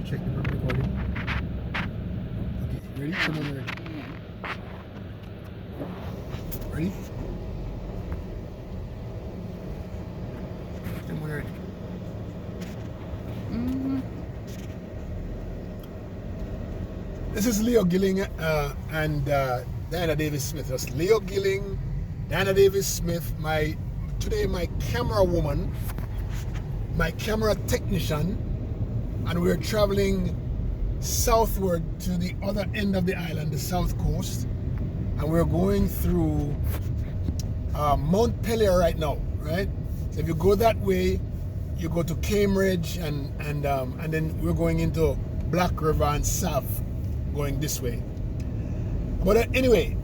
check the recording. Okay, ready? Someone ready? Ready? Someone ready? This is Leo Gilling and Diana Davis Smith. That's Leo Gilling, Diana Davis Smith, today my camera woman, my camera technician, and we're traveling southward to the other end of the island, the south coast, and we're going through Mount Pelier right now, right? So if you go that way, you go to Cambridge, and then we're going into Black River and south, going this way. But anyway,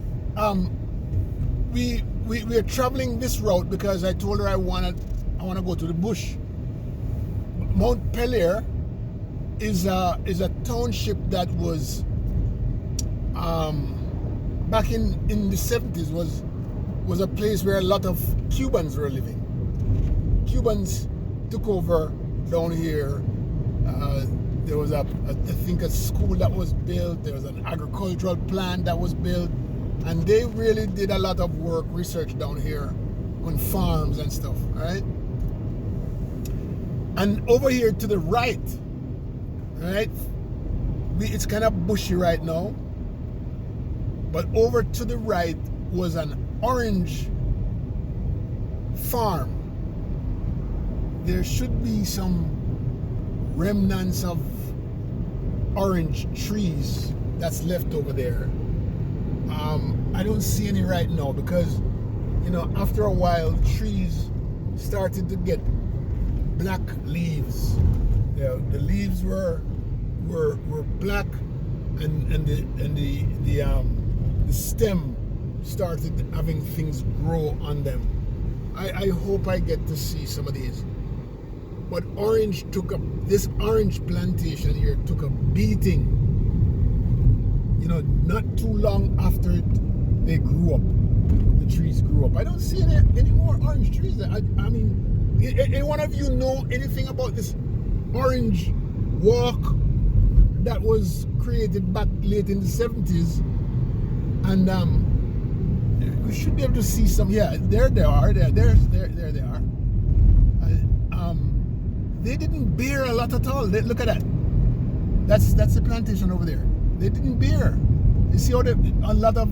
we're traveling this route because I told her I want to go to the bush. Mount Pelier is a township that was back in the 70s was a place where a lot of Cubans were living. Cubans took over down here. There was I think a school that was built. There was an agricultural plant that was built, and they really did a lot of work, research down here on farms and stuff, right? And over here to the right, it's kind of bushy right now, but over to the right was an orange farm. There should be some remnants of orange trees that's left over there. I don't see any right now because, after a while, trees started to get black leaves. The leaves were black, and the stem started having things grow on them. I hope I get to see some of these. But this orange plantation here took a beating. Not too long after they grew up, the trees grew up. I don't see any more orange trees. I mean, any one of you know anything about this orange walk that was created back late in the 70s? And we should be able to see some. Yeah, there they are. There they are. They didn't bear a lot at all. Look at that. That's the plantation over there. They didn't bear. You see how a lot of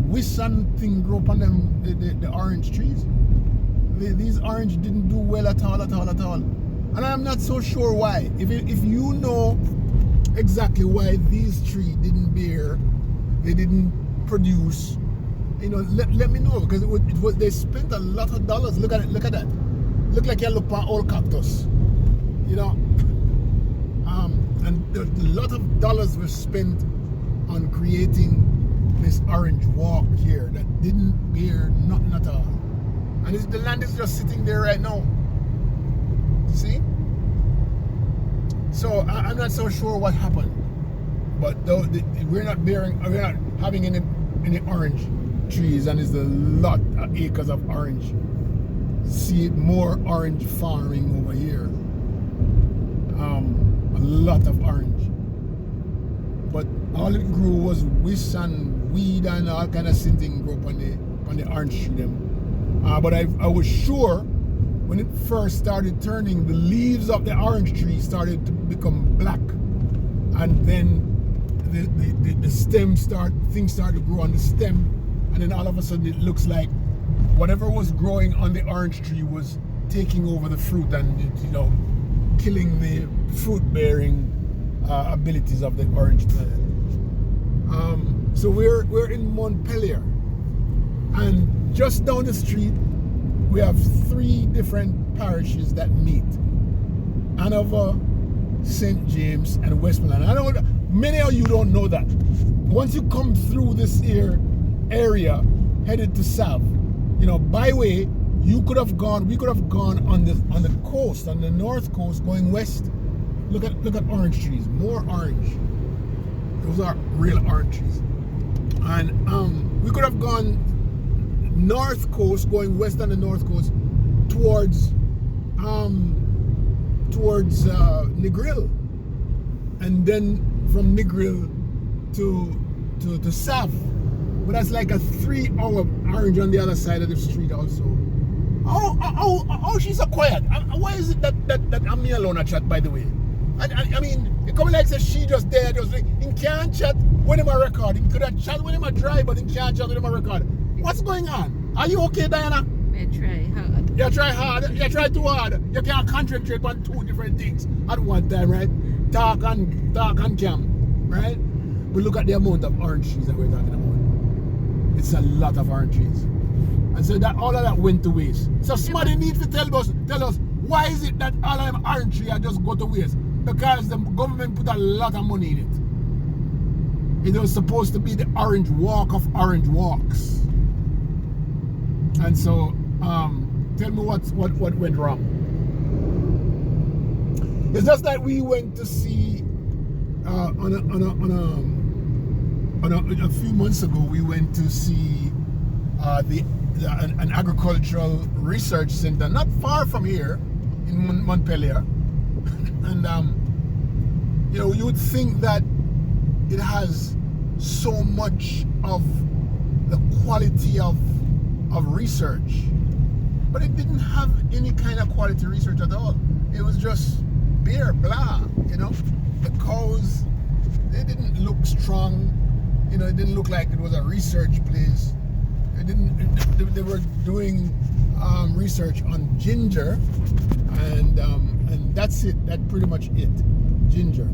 wisps and thing grew up on them, the orange trees. These orange didn't do well at all. And I'm not so sure why. If you know exactly why these trees didn't bear, they didn't produce, let me know, because they spent a lot of dollars. Look at it. Look at that. Look like you look at an old cactus. And a lot of dollars were spent on creating this orange walk here that didn't bear nothing at all. And the land is just sitting there right now. See? So I'm not so sure what happened, but we're not having any orange trees, and there's a lot of acres of orange. See more orange farming over here. A lot of orange, but all it grew was wisps and weed and all kind of thing grew up on the orange tree them. But I was sure when it first started turning, the leaves of the orange tree started to become black, and then the stem things started to grow on the stem, and then all of a sudden it looks like whatever was growing on the orange tree was taking over the fruit and killing the fruit-bearing abilities of the orange plant. So we're in Mount Pelier, and just down the street we have 3 different parishes that meet: Hanover, St. James, and Westmoreland. Many of you don't know that. Once you come through this area headed to south, by way, we could have gone on the coast, on the north coast, going west. Look at orange trees, more orange. Those are real orange trees. And we could have gone north coast, going west on the north coast towards Negril. and then from Negril to South. But that's like a 3-hour orange on the other side of the street also. Oh, she's so quiet. Why is it that I'm me alone at chat, by the way? I mean, it come like say she just there, just like, he can't chat when him a record. He could have chat when him a drive, but he can't chat when him a record. What's going on? Are you okay, Diana? I try hard. You try hard. You try too hard. You can't concentrate on 2 different things at one time, right? Talk and cam, right? But look at the amount of orange trees that we're talking about. It's a lot of orange trees. And so that all of that went to waste. So somebody needs to tell us why is it that all of them orange trees are just go to waste? Because the government put a lot of money in it. It was supposed to be the orange walk of orange walks. And so tell me what went wrong. It's just like we went to see a few months ago. We went to see an agricultural research center not far from here in Montpelier, and you know, you would think that it has so much of the quality of research, but it didn't have any kind of quality research at all. It was just beer, blah, you know. The cows, they didn't look strong, you know. It didn't look like it was a research place. They were doing research on ginger, and that's it. That's pretty much it, ginger.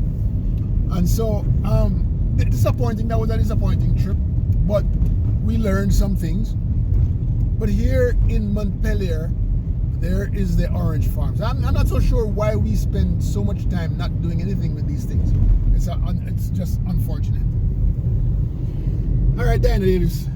And so disappointing. That was a disappointing trip, but we learned some things. But here in Montpelier, there is the orange farms. I'm not so sure why we spend so much time not doing anything with these things. It's just unfortunate. All right, Diana Davis.